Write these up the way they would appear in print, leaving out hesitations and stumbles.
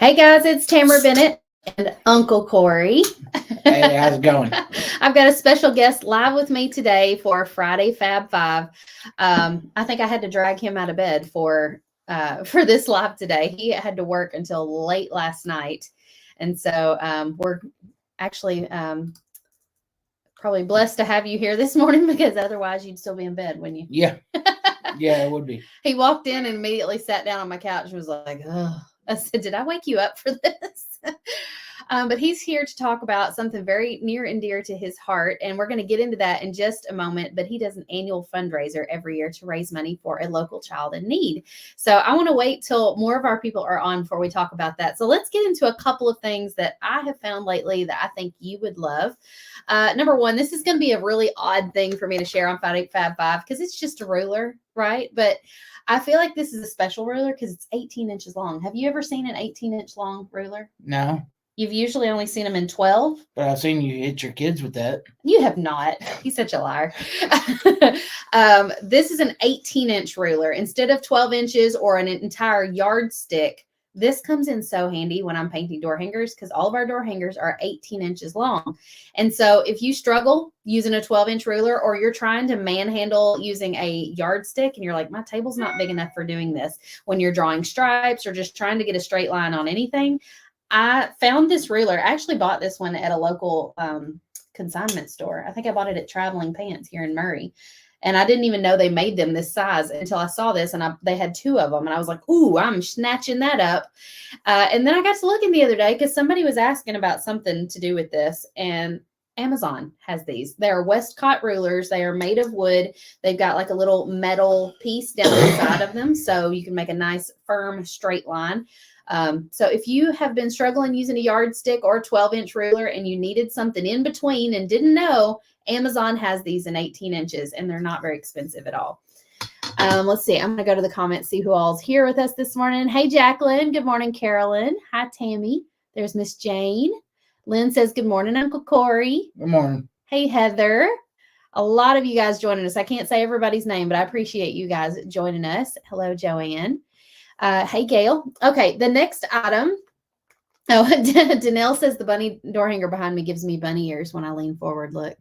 Hey guys, it's Tamara Bennett and Uncle Corey. Hey, how's it going? I've got a special guest live with me today for Friday Fab Five. I think I had to drag him out of bed for this live today. He had to work until late last night, and so we're actually probably blessed to have you here this morning because otherwise you'd still be in bed, wouldn't you? Yeah, it would be. He walked in and immediately sat down on my couch and was like, "Oh." I said, "Did I wake you up for this?" But he's here to talk about something very near and dear to his heart. And we're going to get into that in just a moment. But he does an annual fundraiser every year to raise money for a local child in need. So I want to wait till more of our people are on before we talk about that. So let's get into a couple of things that I have found lately that I think you would love. Number one, this is going to be a really odd thing for me to share on Friday Fab Five because it's just a ruler, right? But I feel like this is a special ruler because it's 18 inches long. Have you ever seen an 18-inch long ruler? No. You've usually only seen them in 12. But I've seen you hit your kids with that. You have not. He's such a liar. This is an 18-inch ruler. Instead of 12 inches or an entire yardstick, this comes in so handy when I'm painting door hangers because all of our door hangers are 18 inches long. And so if you struggle using a 12-inch ruler or you're trying to manhandle using a yardstick and you're like, my table's not big enough for doing this, when you're drawing stripes or just trying to get a straight line on anything, I found this ruler. I actually bought this one at a local consignment store. I think I bought it at Traveling Pants here in Murray. And I didn't even know they made them this size until I saw this. And they had two of them. And I was like, ooh, I'm snatching that up. And then I got to looking the other day because somebody was asking about something to do with this. And Amazon has these. They're Westcott rulers. They are made of wood. They've got like a little metal piece down the side of them. So you can make a nice, firm, straight line. So if you have been struggling using a yardstick or a 12-inch ruler and you needed something in between and didn't know, Amazon has these in 18 inches and they're not very expensive at all. Let's see. I'm going to go to the comments, see who all's here with us this morning. Hey, Jacqueline. Good morning, Carolyn. Hi, Tammy. There's Miss Jane. Lynn says, good morning, Uncle Corey. Good morning. Hey, Heather. A lot of you guys joining us. I can't say everybody's name, but I appreciate you guys joining us. Hello, Joanne. Hey, Gail. Okay, the next item. Oh, Danelle says the bunny door hanger behind me gives me bunny ears when I lean forward. Look.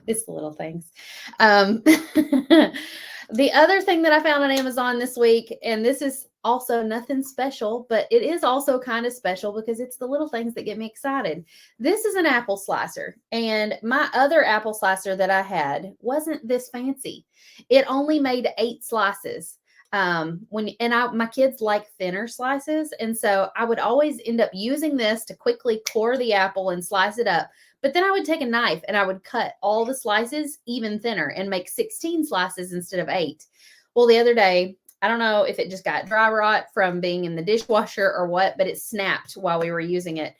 It's the little things. The other thing that I found on Amazon this week, and this is also nothing special, but it is also kind of special because it's the little things that get me excited. This is an apple slicer, and my other apple slicer that I had wasn't this fancy. It only made 8 slices. My kids like thinner slices, and so I would always end up using this to quickly core the apple and slice it up. But then I would take a knife and I would cut all the slices even thinner and make 16 slices instead of 8. Well, the other day, I don't know if it just got dry rot from being in the dishwasher or what, but it snapped while we were using it.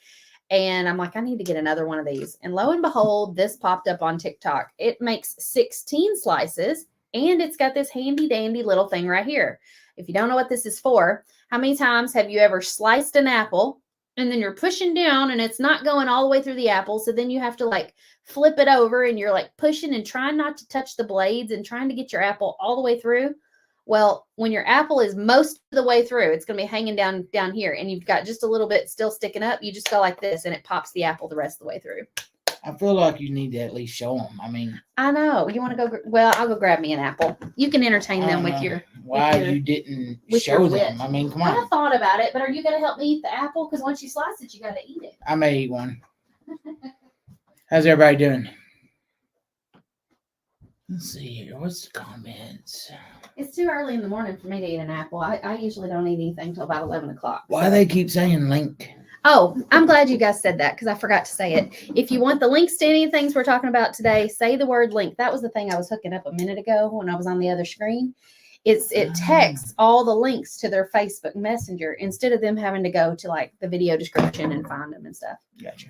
And I'm like, I need to get another one of these. And lo and behold, this popped up on TikTok. It makes 16 slices and it's got this handy dandy little thing right here. If you don't know what this is for, how many times have you ever sliced an apple and then you're pushing down and it's not going all the way through the apple? So then you have to like flip it over and you're like pushing and trying not to touch the blades and trying to get your apple all the way through. Well, when your apple is most of the way through, it's going to be hanging down here and you've got just a little bit still sticking up. You just go like this and it pops the apple the rest of the way through. I feel like you need to at least show them. I mean, I know. You want to go? Well, I'll go grab me an apple. You can entertain them with your. Why you didn't show them? I mean, come on. I thought about it, but are you going to help me eat the apple? Because once you slice it, you got to eat it. I may eat one. How's everybody doing? Let's see here. What's the comments? It's too early in the morning for me to eat an apple. I usually don't eat anything until about 11 o'clock. Why do they keep saying link? Oh, I'm glad you guys said that because I forgot to say it. If you want the links to any of the things we're talking about today, say the word link. That was the thing I was hooking up a minute ago when I was on the other screen. It texts all the links to their Facebook Messenger instead of them having to go to like the video description and find them and stuff. Gotcha.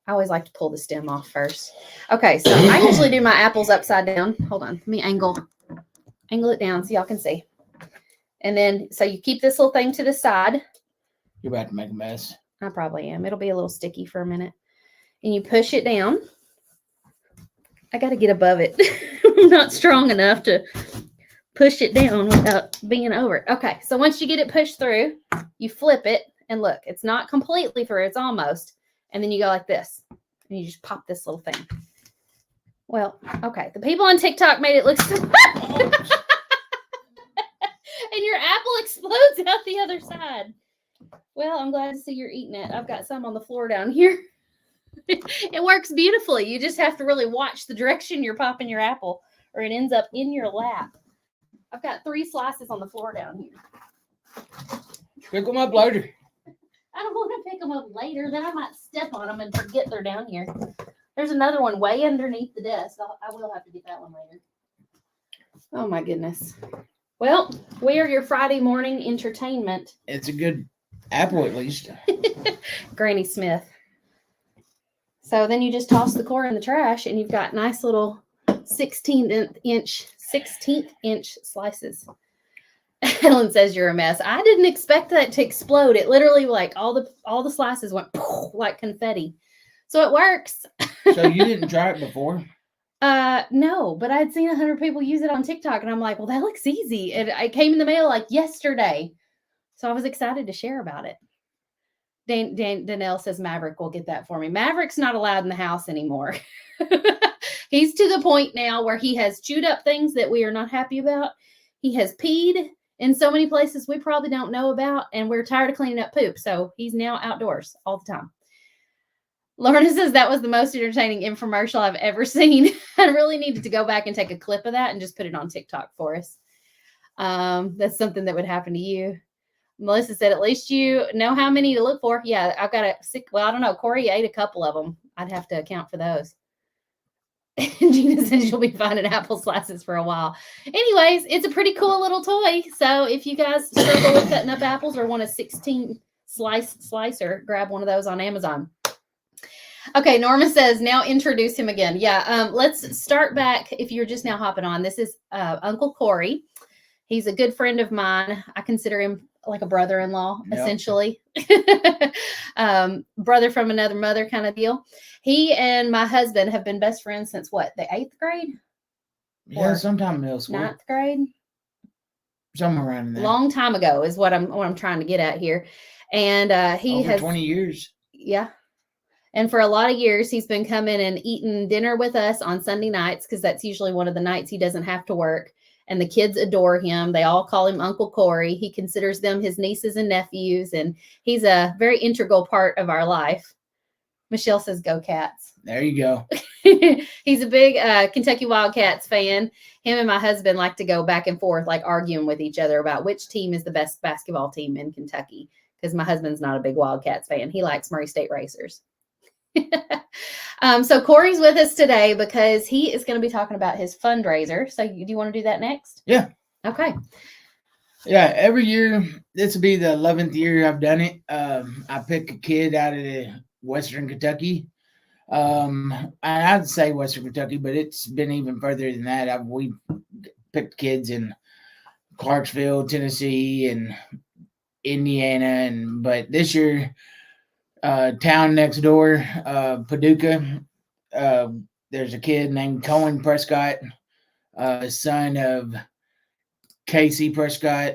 I always like to pull the stem off first. Okay, so I usually do my apples upside down. Hold on, let me angle it down so y'all can see. And then, so you keep this little thing to the side. You're about to make a mess. I probably am. It'll be a little sticky for a minute. And you push it down. I got to get above it. I'm not strong enough to push it down without being over it. Okay, so once you get it pushed through, you flip it, and look, it's not completely through, it's almost. And then you go like this, and you just pop this little thing. Well, okay, the people on TikTok made it look so and your apple explodes out the other side. Well, I'm glad to see you're eating it. I've got some on the floor down here. It works beautifully. You just have to really watch the direction you're popping your apple, or it ends up in your lap. I've got 3 slices on the floor down here. Pick them up later. I don't want to pick them up later. Then I might step on them and forget they're down here. There's another one way underneath the desk. I will have to get that one later. Oh, my goodness. Well, we are your Friday morning entertainment. It's a good apple, at least. Granny Smith. So then you just toss the core in the trash, and you've got nice little 16th inch slices. Helen says you're a mess. I didn't expect that to explode. It literally, like, all the slices went like confetti. So it works. So you didn't try it before? No, but I'd seen 100 people use it on TikTok, and I'm like, well, that looks easy. And it came in the mail like yesterday. So I was excited to share about it. Danelle says Maverick will get that for me. Maverick's not allowed in the house anymore. He's to the point now where he has chewed up things that we are not happy about. He has peed in so many places we probably don't know about, and we're tired of cleaning up poop. So he's now outdoors all the time. Lorna says that was the most entertaining infomercial I've ever seen. I really needed to go back and take a clip of that and just put it on TikTok for us. That's something that would happen to you. Melissa said, at least you know how many to look for. Yeah, I've got well, I don't know. Corey ate a couple of them. I'd have to account for those. Gina says you'll be finding apple slices for a while. Anyways, it's a pretty cool little toy. So if you guys struggle with cutting up apples or want a 16 slicer, grab one of those on Amazon. Okay, Norma says, now introduce him again. Yeah, let's start back. If you're just now hopping on, this is Uncle Corey. He's a good friend of mine. I consider him like a brother-in-law, essentially. Brother from another mother kind of deal. He and my husband have been best friends since what, the 8th grade? Yeah, sometime middle school. 9th grade? Somewhere around there. Long time ago is what I'm trying to get at here. And he Over has 20 years. Yeah. And for a lot of years, he's been coming and eating dinner with us on Sunday nights, because that's usually one of the nights he doesn't have to work. And the kids adore him. They all call him Uncle Corey. He considers them his nieces and nephews, and he's a very integral part of our life. Michelle says, go Cats. There you go. He's a big Kentucky Wildcats fan. Him and my husband like to go back and forth, like arguing with each other about which team is the best basketball team in Kentucky, because my husband's not a big Wildcats fan. He likes Murray State Racers. So Corey's with us today because he is going to be talking about his fundraiser. So do you want to do that next? Yeah. Okay. Yeah, every year, this will be the 11th year I've done it. I pick a kid out of Western Kentucky. I'd say Western Kentucky, but it's been even further than that. We picked kids in Clarksville, Tennessee, and Indiana, but this year, town next door, Paducah, there's a kid named Cohen Prescott, son of Casey Prescott.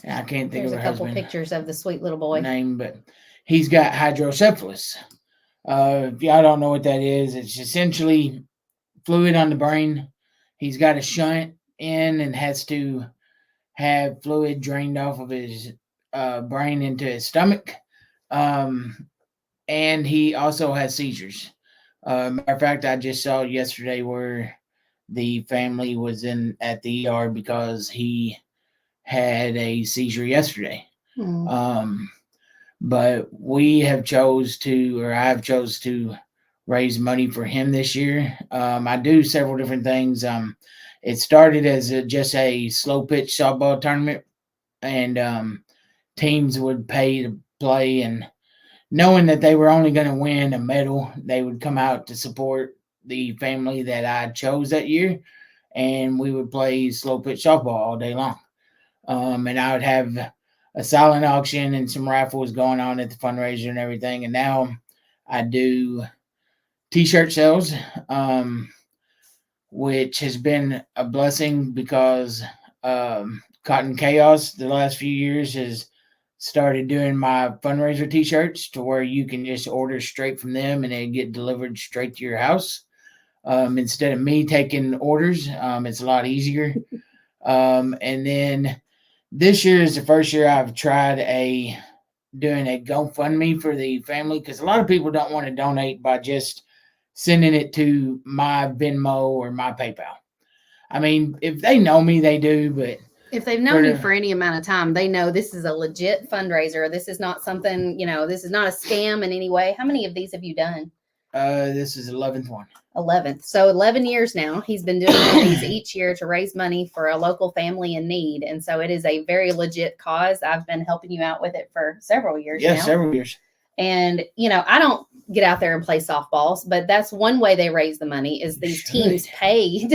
I can't think There's of her a couple husband pictures of the sweet little boy. name, but he's got hydrocephalus. If y'all don't know what that is, it's essentially fluid on the brain. He's got a shunt in and has to have fluid drained off of his brain into his stomach. And he also has seizures. Matter of fact, I just saw yesterday where the family was at the ER because he had a seizure yesterday. But I have chose to raise money for him this year. I do several different things. It started as just a slow pitch softball tournament, and teams would pay to play, and knowing that they were only going to win a medal, they would come out to support the family that I chose that year, and we would play slow pitch softball all day long. And I would have a silent auction and some raffles going on at the fundraiser and everything. And now I do t-shirt sales. which has been a blessing because Cotton Chaos the last few years has started doing my fundraiser t-shirts to where you can just order straight from them and they get delivered straight to your house. Instead of me taking orders, it's a lot easier. And then this year is the first year I've tried doing a GoFundMe for the family because a lot of people don't want to donate by just sending it to my Venmo or my PayPal. I mean, if they know me, they do, but if they've known you for any amount of time, they know this is a legit fundraiser. This is not something, this is not a scam in any way. How many of these have you done? This is 11th one. 11th. So 11 years now, he's been doing one of these each year to raise money for a local family in need. And so it is a very legit cause. I've been helping you out with it for several years now. Yeah, several years. And, I don't get out there and play softballs, but that's one way they raise the money is these teams pay.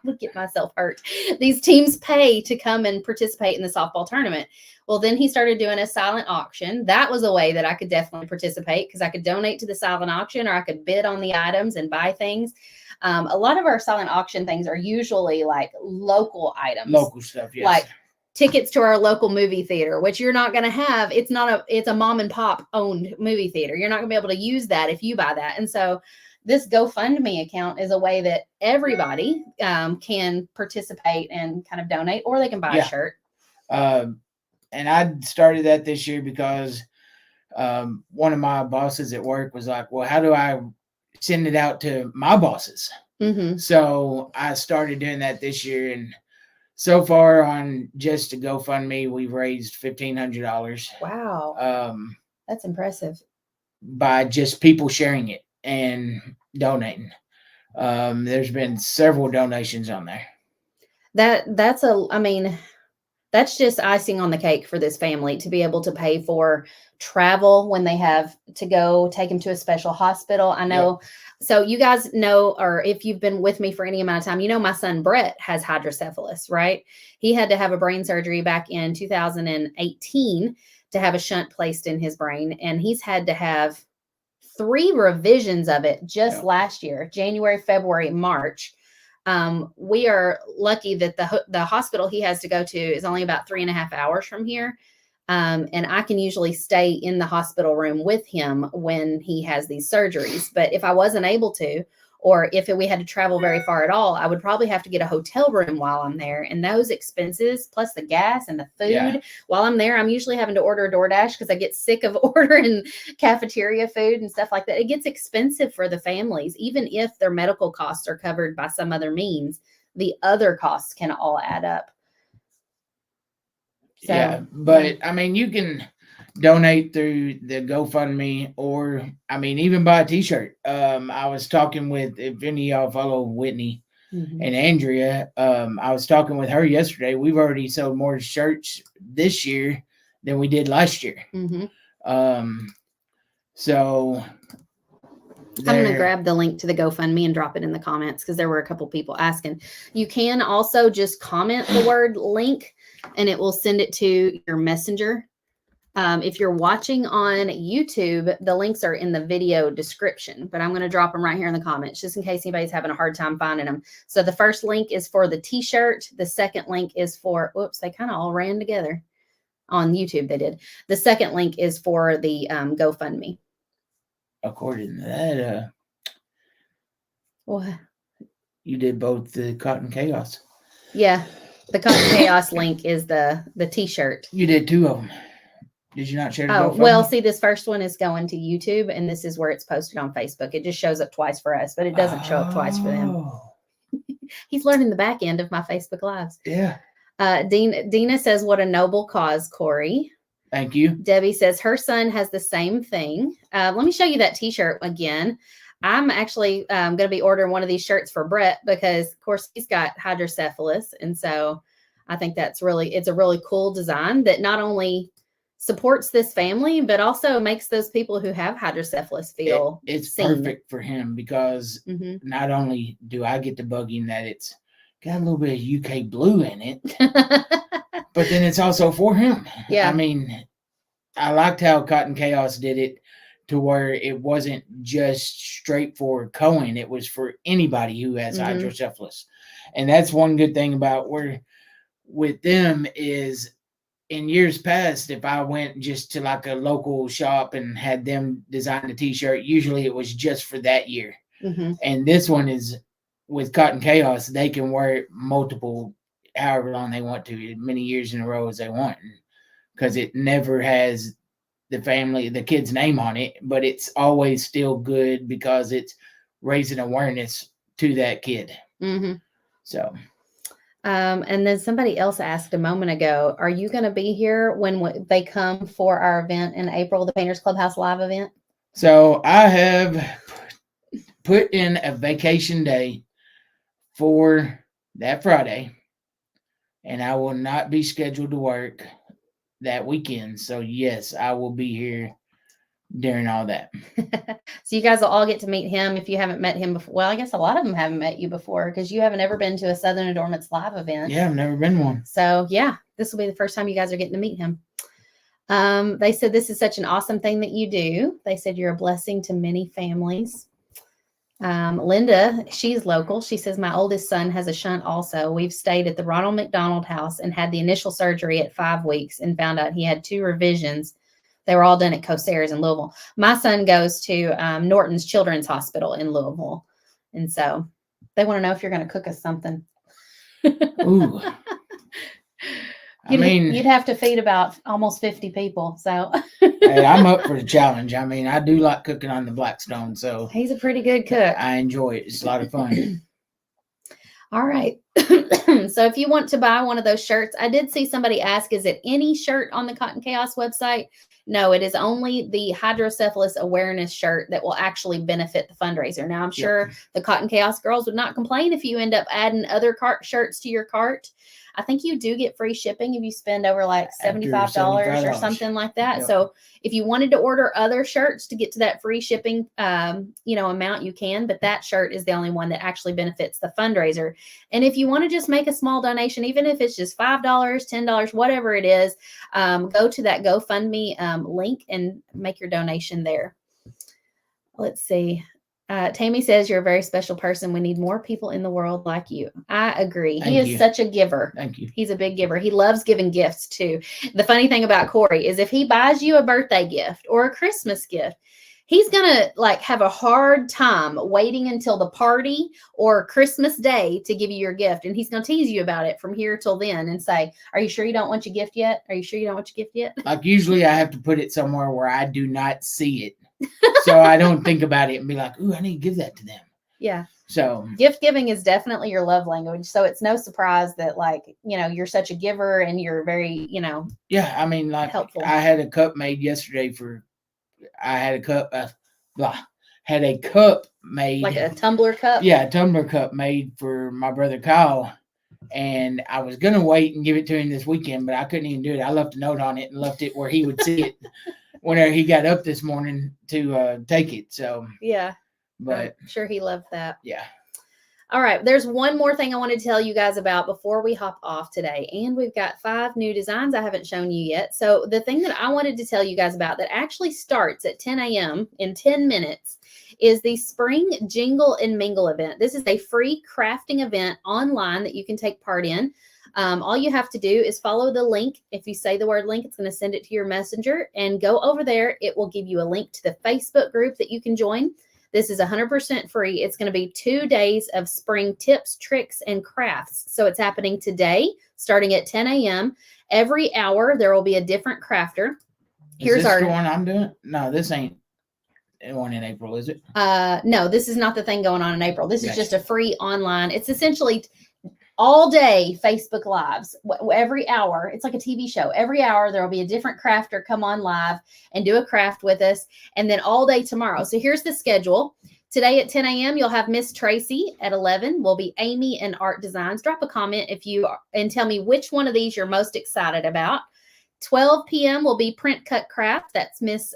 Look at myself hurt. These teams pay to come and participate in the softball tournament. Well, then he started doing a silent auction. That was a way that I could definitely participate because I could donate to the silent auction or I could bid on the items and buy things. A lot of our silent auction things are usually like local items. Local stuff, yes. Like tickets to our local movie theater, which you're not going to have. It's a mom and pop owned movie theater. You're not going to be able to use that if you buy that. And so this GoFundMe account is a way that everybody can participate and kind of donate, or they can buy a shirt. And I started that this year because one of my bosses at work was like, well, how do I send it out to my bosses? Mm-hmm. So I started doing that this year. And so far on just a GoFundMe, we've raised $1,500. Wow. That's impressive. By just people sharing it and donating. There's been several donations on there. That's just icing on the cake for this family to be able to pay for travel when they have to go take him to a special hospital. I know. Yep. So you guys know, or if you've been with me for any amount of time, my son Brett has hydrocephalus, right? He had to have a brain surgery back in 2018 to have a shunt placed in his brain. And he's had to have 3 revisions of it just last year, January, February, March. We are lucky that the hospital he has to go to is only about 3.5 hours from here. And I can usually stay in the hospital room with him when he has these surgeries. But if I wasn't able to, or if we had to travel very far at all, I would probably have to get a hotel room while I'm there. And those expenses, plus the gas and the food while I'm there, I'm usually having to order a DoorDash because I get sick of ordering cafeteria food and stuff like that. It gets expensive for the families, even if their medical costs are covered by some other means. The other costs can all add up. So, yeah, but I mean, you can donate through the GoFundMe, or even buy a t-shirt. I was talking with, if any of y'all follow Whitney and Andrea, I was talking with her yesterday. We've already sold more shirts this year than we did last year. So I'm going to grab the link to the GoFundMe and drop it in the comments because there were a couple people asking. You can also just comment the word link and it will send it to your messenger. If you're watching on YouTube, the links are in the video description, but I'm going to drop them right here in the comments just in case anybody's having a hard time finding them. So the first link is for the t-shirt. The second link is for, whoops, they kind of all ran together on YouTube. They did. The second link is for the GoFundMe. According to that, what? You did both the Cotton Chaos. Yeah. The Cotton Chaos link is the t-shirt. You did 2 of them. Did you not share the GoFundMe? Well, see, this first one is going to YouTube, and this is where it's posted on Facebook. It just shows up twice for us, but it doesn't show up twice for them. He's learning the back end of my Facebook Lives. Yeah. Dina says, what a noble cause, Corey. Thank you. Debbie says her son has the same thing. Let me show you that t-shirt again. I'm actually going to be ordering one of these shirts for Brett because, of course, he's got hydrocephalus. And so I think it's a really cool design that not only supports this family, but also makes those people who have hydrocephalus feel it's seen. Perfect for him because not only do I get to bug him that it's got a little bit of UK blue in it, but then it's also for him. Yeah. I liked how Cotton Chaos did it to where it wasn't just straight for Cohen. It was for anybody who has Mhm. hydrocephalus. And that's one good thing about where with them is in years past, if I went just to like a local shop and had them design a t-shirt, usually it was just for that year. Hmm. And this one is with Cotton Chaos, they can wear it multiple, however long they want to, as many years in a row as they want, because it never has the kid's name on it, but it's always still good because it's raising awareness to that kid. Hmm. So, And then somebody else asked a moment ago, are you going to be here when they come for our event in April, the Painters Clubhouse live event? so I have put in a vacation day for that Friday, and I will not be scheduled to work that weekend. So yes, I will be here during all that. So you guys will all get to meet him if you haven't met him before. Well, I guess a lot of them haven't met you before because you haven't ever been to a Southern Adornments live event. Yeah, I've never been one. So yeah, this will be the first time you guys are getting to meet him. They said this is such an awesome thing that you do. They said you're a blessing to many families. Linda, she's local. She says, my oldest son has a shunt also. We've stayed at the Ronald McDonald House and had the initial surgery at 5 weeks and found out he had 2 revisions. They were all done at Cosares in Louisville. My son goes to Norton's Children's Hospital in Louisville. And so they want to know if you're going to cook us something. Ooh. You'd have to feed about almost 50 people. So hey, I'm up for the challenge. I mean, I do like cooking on the Blackstone, so he's a pretty good cook. I enjoy it. It's a lot of fun. All right. So if you want to buy one of those shirts, I did see somebody ask, is it any shirt on the Cotton Chaos website? No, it is only the hydrocephalus awareness shirt that will actually benefit the fundraiser. Now, I'm sure the Cotton Chaos girls would not complain if you end up adding other shirts to your cart. I think you do get free shipping if you spend over like $75 or something like that. Yep. So if you wanted to order other shirts to get to that free shipping, amount, you can, but that shirt is the only one that actually benefits the fundraiser. And if you want to just make a small donation, even if it's just $5, $10, whatever it is, go to that GoFundMe link and make your donation there. Let's see. Tammy says you're a very special person. We need more people in the world like you. I agree. He is such a giver. Thank you. He's a big giver. He loves giving gifts too. The funny thing about Corey is if he buys you a birthday gift or a Christmas gift, he's going to have a hard time waiting until the party or Christmas Day to give you your gift. And he's going to tease you about it from here till then and say, are you sure you don't want your gift yet? Are you sure you don't want your gift yet? Like usually I have to put it somewhere where I do not see it. So I don't think about it and be like, ooh, I need to give that to them. Yeah. So gift giving is definitely your love language. So it's no surprise that you're such a giver and you're very, yeah, I mean, helpful. I had a cup made yesterday had a cup made. Like a tumbler cup? Yeah, a tumbler cup made for my brother Kyle. And I was going to wait and give it to him this weekend, but I couldn't even do it. I left a note on it and left it where he would see it whenever he got up this morning to take it. So, yeah. But I'm sure he loved that. Yeah. All right. There's one more thing I want to tell you guys about before we hop off today. And we've got 5 new designs I haven't shown you yet. So the thing that I wanted to tell you guys about that actually starts at 10 a.m. in 10 minutes is the Spring Jingle and Mingle event. This is a free crafting event online that you can take part in. All you have to do is follow the link. If you say the word link, it's going to send it to your messenger and go over there. It will give you a link to the Facebook group that you can join. This is 100% free. It's going to be 2 days of spring tips, tricks, and crafts. So it's happening today, starting at 10 a.m. Every hour, there will be a different crafter. Here's the one I'm doing. No, this ain't one in April, is it? No, this is not the thing going on in April. This is just a free online. It's essentially all day Facebook Lives. Every hour, it's like a TV show. Every hour, there will be a different crafter come on live and do a craft with us. And then all day tomorrow. So here's the schedule. Today at 10 a.m., you'll have Miss Tracy. At 11 will be Amy and Art Designs. Drop a comment and tell me which one of these you're most excited about. 12 p.m. will be Print Cut Craft. That's Miss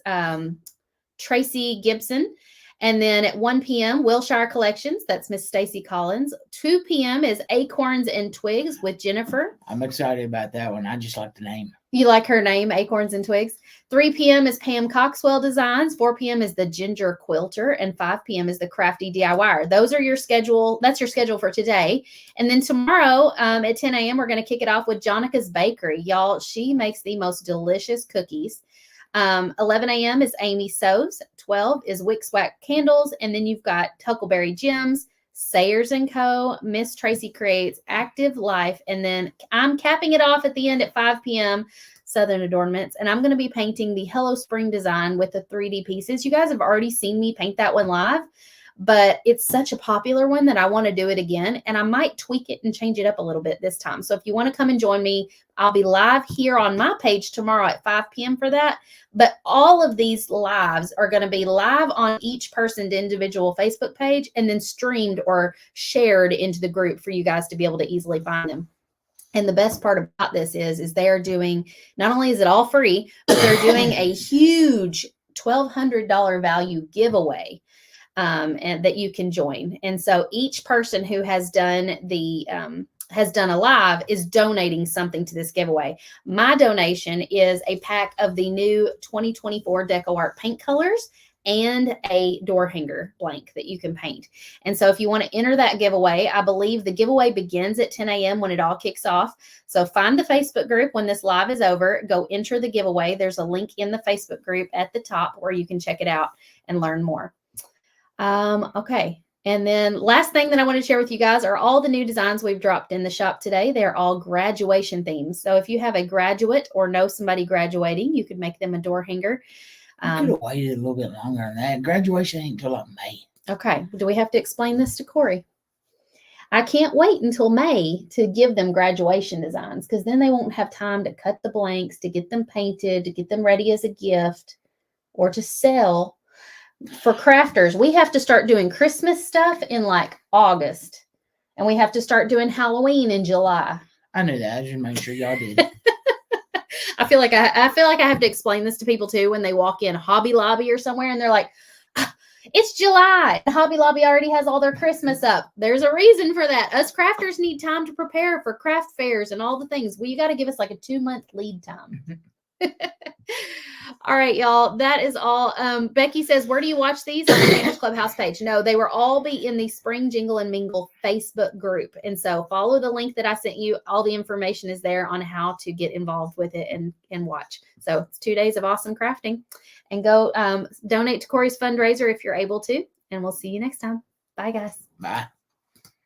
Tracy Gibson. And then at 1 p.m., Wilshire Collections. That's Miss Stacy Collins. 2 p.m. is Acorns and Twigs with Jennifer. I'm excited about that one. I just like the name. You like her name, Acorns and Twigs. 3 p.m. is Pam Coxwell Designs. 4 p.m. is the Ginger Quilter. And 5 p.m. is the Crafty DIYer. Those are your schedule. That's your schedule for today. And then tomorrow at 10 a.m., we're going to kick it off with Jonica's Bakery. Y'all, she makes the most delicious cookies. 11 a.m. is Amy Sews. 12 is Wick Swack Candles. And then you've got Huckleberry Gems, Sayers & Co., Miss Tracy Creates, Active Life. And then I'm capping it off at the end at 5 p.m., Southern Adornments. And I'm going to be painting the Hello Spring design with the 3D pieces. You guys have already seen me paint that one live, but it's such a popular one that I want to do it again. And I might tweak it and change it up a little bit this time. So if you want to come and join me, I'll be live here on my page tomorrow at 5 p.m. for that. But all of these lives are going to be live on each person's individual Facebook page and then streamed or shared into the group for you guys to be able to easily find them. And the best part about this is they are doing, not only is it all free, but they're doing a huge $1,200 value giveaway and that you can join. And so each person who has done a live is donating something to this giveaway. My donation is a pack of the new 2024 Deco Art paint colors and a door hanger blank that you can paint. And so if you want to enter that giveaway, I believe the giveaway begins at 10 a.m. when it all kicks off. So find the Facebook group when this live is over, go enter the giveaway. There's a link in the Facebook group at the top where you can check it out and learn more. Okay. And then last thing that I want to share with you guys are all the new designs we've dropped in the shop today. They're all graduation themes. So if you have a graduate or know somebody graduating, you could make them a door hanger. I could have waited a little bit longer than that. Graduation ain't until like May. Okay. Do we have to explain this to Corey? I can't wait until May to give them graduation designs because then they won't have time to cut the blanks, to get them painted, to get them ready as a gift or to sell. For crafters, we have to start doing Christmas stuff in like August, and we have to start doing Halloween in July. I knew that. I just made sure y'all did. I feel like I have to explain this to people too when they walk in Hobby Lobby or somewhere, and they're like, "It's July. Hobby Lobby already has all their Christmas up." There's a reason for that. Us crafters need time to prepare for craft fairs and all the things. Well, you got to give us like a 2-month lead time. All right, y'all. That is all. Becky says, where do you watch these? On the Gamers Clubhouse page. No, they will all be in the Spring Jingle and Mingle Facebook group. And so follow the link that I sent you. All the information is there on how to get involved with it and watch. So it's 2 days of awesome crafting. And go donate to Corey's fundraiser if you're able to. And we'll see you next time. Bye, guys. Bye.